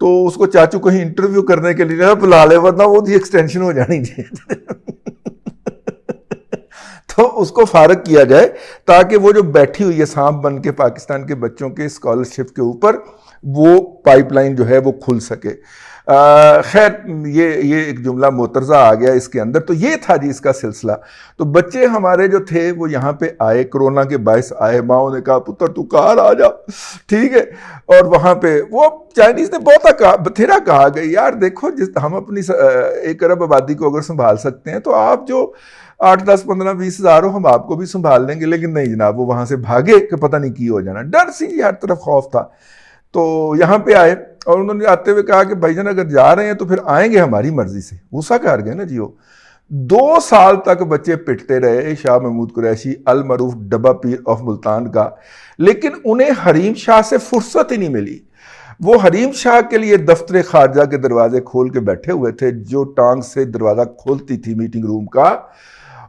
تو اس کو چاچو کہیں انٹرویو کرنے کے لیے بلا لے ورنہ وہ دی ایکسٹینشن ہو جانی چاہیے تو اس کو فارغ کیا جائے تاکہ وہ جو بیٹھی ہوئی ہے سانپ بن کے پاکستان کے بچوں کے اسکالرشپ کے اوپر وہ پائپ لائن جو ہے وہ کھل سکے. خیر یہ ایک جملہ مترجہ آ گیا اس کے اندر. تو یہ تھا جی اس کا سلسلہ. تو بچے ہمارے جو تھے وہ یہاں پہ آئے, کرونا کے باعث آئے, ماؤں نے کہا پتر تو کار آ جا, ٹھیک ہے. اور وہاں پہ وہ چائنیز نے بہت بتھیرا کہا کہ یار دیکھو ہم اپنی 1 ارب آبادی کو اگر سنبھال سکتے ہیں تو آپ جو 8, 10, 15, 20 ہزار ہو ہم آپ کو بھی سنبھال لیں گے. لیکن نہیں جناب, وہ وہاں سے بھاگے کہ پتہ نہیں کی ہو جانا. ڈر سی ہر طرف خوف تھا. تو یہاں پہ آئے اور انہوں نے آتے ہوئے کہا کہ بھائی جان اگر جا رہے ہیں تو پھر آئیں گے ہماری مرضی سے. غصہ کر گئے نا جی. وہ 2 سال تک بچے پٹتے رہے شاہ محمود قریشی المعروف ڈبہ پیر آف ملتان کا, لیکن انہیں حریم شاہ سے فرصت ہی نہیں ملی. وہ حریم شاہ کے لیے دفتر خارجہ کے دروازے کھول کے بیٹھے ہوئے تھے. جو ٹانگ سے دروازہ کھولتی تھی میٹنگ روم کا,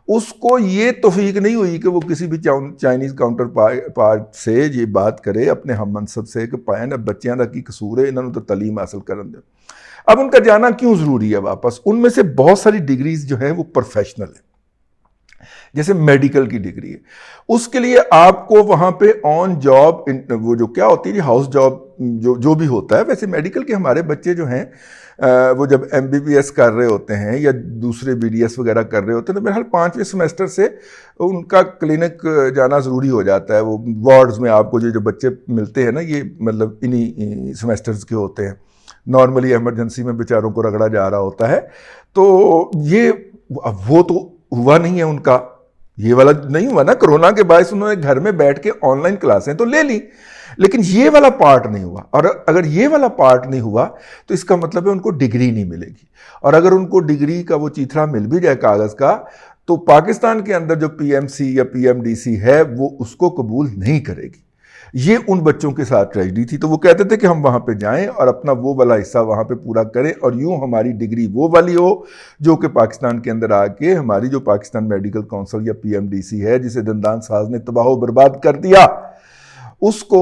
اس کو یہ توفیق نہیں ہوئی کہ وہ کسی بھی چائنیز کاؤنٹر پارٹ سے یہ بات کرے اپنے ہم منصب سے کہ پائیں اب بچیاں دا کی قصور ہے, انہوں نے تو تعلیم حاصل کرن دے. اب ان کا جانا کیوں ضروری ہے واپس؟ ان میں سے بہت ساری ڈگریز جو ہیں وہ پروفیشنل ہیں, جیسے میڈیکل کی ڈگری ہے. اس کے لیے آپ کو وہاں پہ آن جاب وہ جو کیا ہوتی ہے جی ہاؤس جاب جو بھی ہوتا ہے, ویسے میڈیکل کے ہمارے بچے جو ہیں وہ جب MBBS کر رہے ہوتے ہیں یا دوسرے BDS وغیرہ کر رہے ہوتے ہیں تو میرے خیال 5ویں سیمسٹر سے ان کا کلینک جانا ضروری ہو جاتا ہے. وہ وارڈز میں آپ کو جو بچے ملتے ہیں نا, یہ مطلب انہی سیمسٹرز کے ہوتے ہیں. نارملی ایمرجنسی میں بیچاروں کو رگڑا جا رہا ہوتا ہے. تو یہ وہ تو ہوا نہیں ہے ان کا, یہ والا نہیں ہوا نا. کرونا کے باعث انہوں نے گھر میں بیٹھ کے آن لائن کلاسیں تو لے لی, لیکن یہ والا پارٹ نہیں ہوا. اور اگر یہ والا پارٹ نہیں ہوا تو اس کا مطلب ہے ان کو ڈگری نہیں ملے گی. اور اگر ان کو ڈگری کا وہ چیتھرا مل بھی جائے کاغذ کا, تو پاکستان کے اندر جو PMC یا PMDC ہے وہ اس کو قبول نہیں کرے گی. یہ ان بچوں کے ساتھ ٹریجڈی تھی. تو وہ کہتے تھے کہ ہم وہاں پہ جائیں اور اپنا وہ والا حصہ وہاں پہ پورا کریں, اور یوں ہماری ڈگری وہ والی ہو جو کہ پاکستان کے اندر آ کے ہماری جو پاکستان میڈیکل کونسل یا PMDC ہے, جسے دندان ساز نے تباہ و برباد کر دیا, اس کو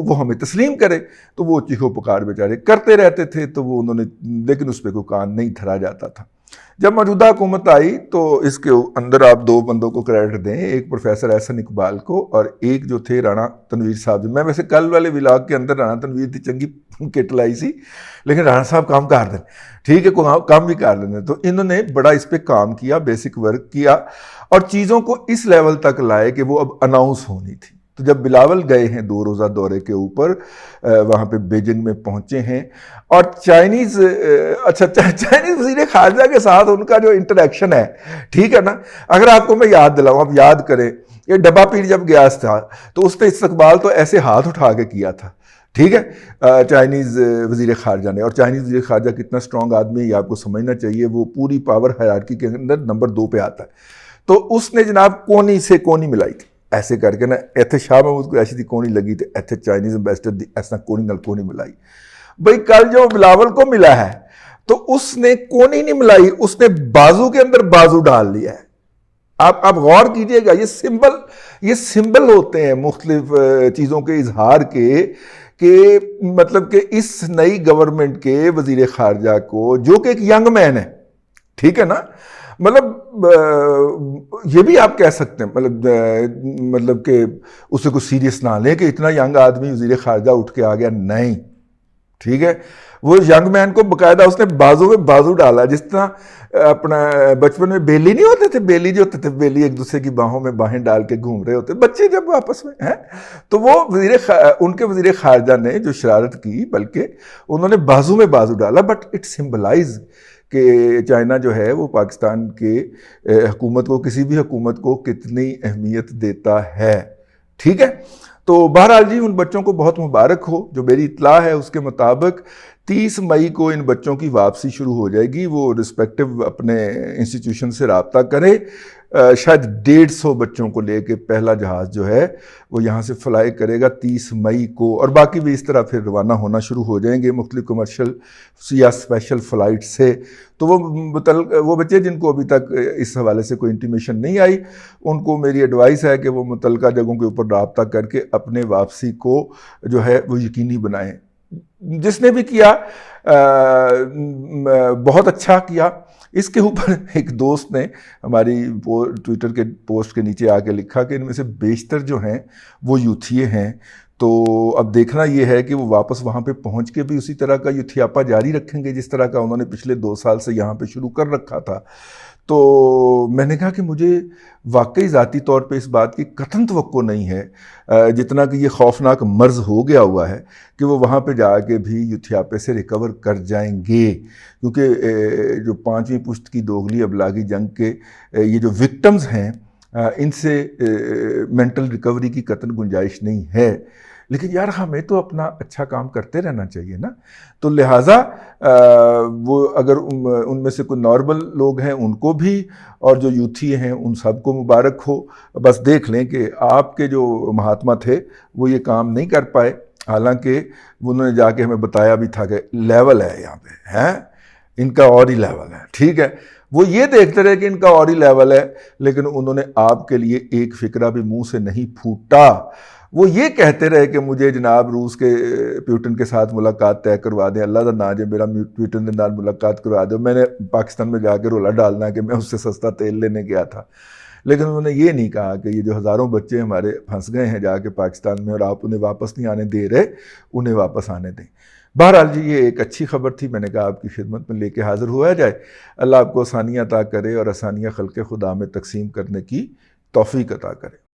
وہ ہمیں تسلیم کرے. تو وہ چیخو پکار بیچارے کرتے رہتے تھے. تو وہ انہوں نے, لیکن اس پہ کوئی کان نہیں دھرا جاتا تھا. جب موجودہ حکومت آئی تو اس کے اندر آپ 2 بندوں کو کریڈٹ دیں, ایک پروفیسر احسن اقبال کو اور ایک جو تھے رانا تنویر صاحب. میں ویسے کل والے ولاگ کے اندر رانا تنویر کی چنگی کٹ لائی سی, لیکن رانا صاحب کام کر دیں, ٹھیک ہے, کام بھی کر لیں. تو انہوں نے بڑا اس پہ کام کیا, بیسک ورک کیا اور چیزوں کو اس لیول تک لائے کہ وہ اب اناؤنس ہونی تھی. تو جب بلاول گئے ہیں 2 روزہ دورے کے اوپر, وہاں پہ بیجنگ میں پہنچے ہیں, اور چائنیز وزیر خارجہ کے ساتھ ان کا جو انٹریکشن ہے, ٹھیک ہے نا, اگر آپ کو میں یاد دلاؤں, آپ یاد کریں, یہ ڈبہ پیر جب گیا تھا تو اس نے استقبال تو ایسے ہاتھ اٹھا کے کیا تھا, ٹھیک ہے, چائنیز وزیر خارجہ نے. اور چائنیز وزیر خارجہ کتنا سٹرونگ آدمی ہے یہ آپ کو سمجھنا چاہیے. وہ پوری پاور ہائرارکی کے اندر نمبر 2 پہ آتا ہے. تو اس نے جناب کونی سے کونی ملائی تھی ایسے کر کے نا, ایتھے شاہ محمود قریشی دی کونی لگی تھی, ایتھے چائنیز امبیسڈر دی ایسا کونی نال کونی ملائی. بھئی کل جو بلاول کو ملا ہے تو اس نے کونی نہیں ملائی, اس نے بازو کے اندر بازو ڈال لیا ہے. آپ غور کیجئے گا, یہ سمبل ہوتے ہیں مختلف چیزوں کے اظہار کے, کہ مطلب کہ اس نئی گورنمنٹ کے وزیر خارجہ کو, جو کہ ایک ینگ مین ہے, ٹھیک ہے نا, مطلب یہ بھی آپ کہہ سکتے ہیں مطلب کہ اسے کوئی سیریس نہ لیں کہ اتنا ینگ آدمی وزیر خارجہ اٹھ کے آ گیا, نہیں, ٹھیک ہے. وہ ینگ مین کو باقاعدہ اس نے بازو میں بازو ڈالا, جس طرح اپنا بچپن میں بیلی نہیں ہوتے تھے, بیلی جو ہوتے تھے, بیلی ایک دوسرے کی باہوں میں باہیں ڈال کے گھوم رہے ہوتے بچے جب آپس میں ہیں. تو وہ ان کے وزیر خارجہ نے جو شرارت کی, بلکہ انہوں نے بازو میں بازو ڈالا, بٹ اٹ سمبلائز کہ چائنا جو ہے وہ پاکستان کے حکومت کو, کسی بھی حکومت کو کتنی اہمیت دیتا ہے, ٹھیک ہے. تو بہرحال جی ان بچوں کو بہت مبارک ہو. جو میری اطلاع ہے اس کے مطابق 30 مئی کو ان بچوں کی واپسی شروع ہو جائے گی. وہ رسپیکٹو اپنے انسٹیٹیوشن سے رابطہ کریں. شاید 150 بچوں کو لے کے پہلا جہاز جو ہے وہ یہاں سے فلائی کرے گا 30 مئی کو, اور باقی بھی اس طرح پھر روانہ ہونا شروع ہو جائیں گے مختلف کمرشل یا اسپیشل فلائٹ سے. تو وہ بچے جن کو ابھی تک اس حوالے سے کوئی انٹیمیشن نہیں آئی, ان کو میری ایڈوائس ہے کہ وہ متعلقہ جگہوں کے اوپر رابطہ کر کے اپنے واپسی کو جو ہے وہ یقینی بنائیں. جس نے بھی کیا بہت اچھا کیا. اس کے اوپر ایک دوست نے ہماری ٹویٹر کے پوسٹ کے نیچے آ کے لکھا کہ ان میں سے بیشتر جو ہیں وہ یوتھیے ہیں. تو اب دیکھنا یہ ہے کہ وہ واپس وہاں پہ پہنچ کے بھی اسی طرح کا یوتھیاپا جاری رکھیں گے جس طرح کا انہوں نے پچھلے 2 سال سے یہاں پہ شروع کر رکھا تھا. تو میں نے کہا کہ مجھے واقعی ذاتی طور پہ اس بات کی قطعاً توقع نہیں ہے جتنا کہ یہ خوفناک مرض ہو گیا ہوا ہے کہ وہ وہاں پہ جا کے بھی یوتھیاپے سے ریکور کر جائیں گے. کیونکہ جو 5ویں پشت کی دوغلی ابلاغی جنگ کے یہ جو وکٹمز ہیں ان سے مینٹل ریکوری کی قطعاً گنجائش نہیں ہے. لیکن یار ہمیں تو اپنا اچھا کام کرتے رہنا چاہیے نا. تو لہٰذا وہ اگر ان میں سے کوئی نارمل لوگ ہیں ان کو بھی اور جو یوتھی ہیں ان سب کو مبارک ہو. بس دیکھ لیں کہ آپ کے جو مہاتما تھے وہ یہ کام نہیں کر پائے، حالانکہ انہوں نے جا کے ہمیں بتایا بھی تھا کہ لیول ہے یہاں پہ ہیں ان کا اور ہی لیول ہے. ٹھیک ہے، وہ یہ دیکھتے رہے کہ ان کا اور ہی لیول ہے، لیکن انہوں نے آپ کے لیے ایک فکرہ بھی منہ سے نہیں پھوٹا. وہ یہ کہتے رہے کہ مجھے جناب روس کے پیوٹن کے ساتھ ملاقات طے کروا دیں، اللہ دا ناج ہے میرا پیوٹن کے ساتھ ملاقات کروا دیں. میں نے پاکستان میں جا کے رولا ڈالنا ہے کہ میں اس سے سستا تیل لینے گیا تھا. لیکن انہوں نے یہ نہیں کہا کہ یہ جو ہزاروں بچے ہمارے پھنس گئے ہیں جا کے پاکستان میں اور آپ انہیں واپس نہیں آنے دے رہے، انہیں واپس آنے دیں. بہرحال جی یہ ایک اچھی خبر تھی، میں نے کہا آپ کی خدمت میں لے کے حاضر ہوا جائے. اللہ آپ کو آسانیاں عطا کرے اور آسانیاں خلق خدا میں تقسیم کرنے کی توفیق عطا کرے.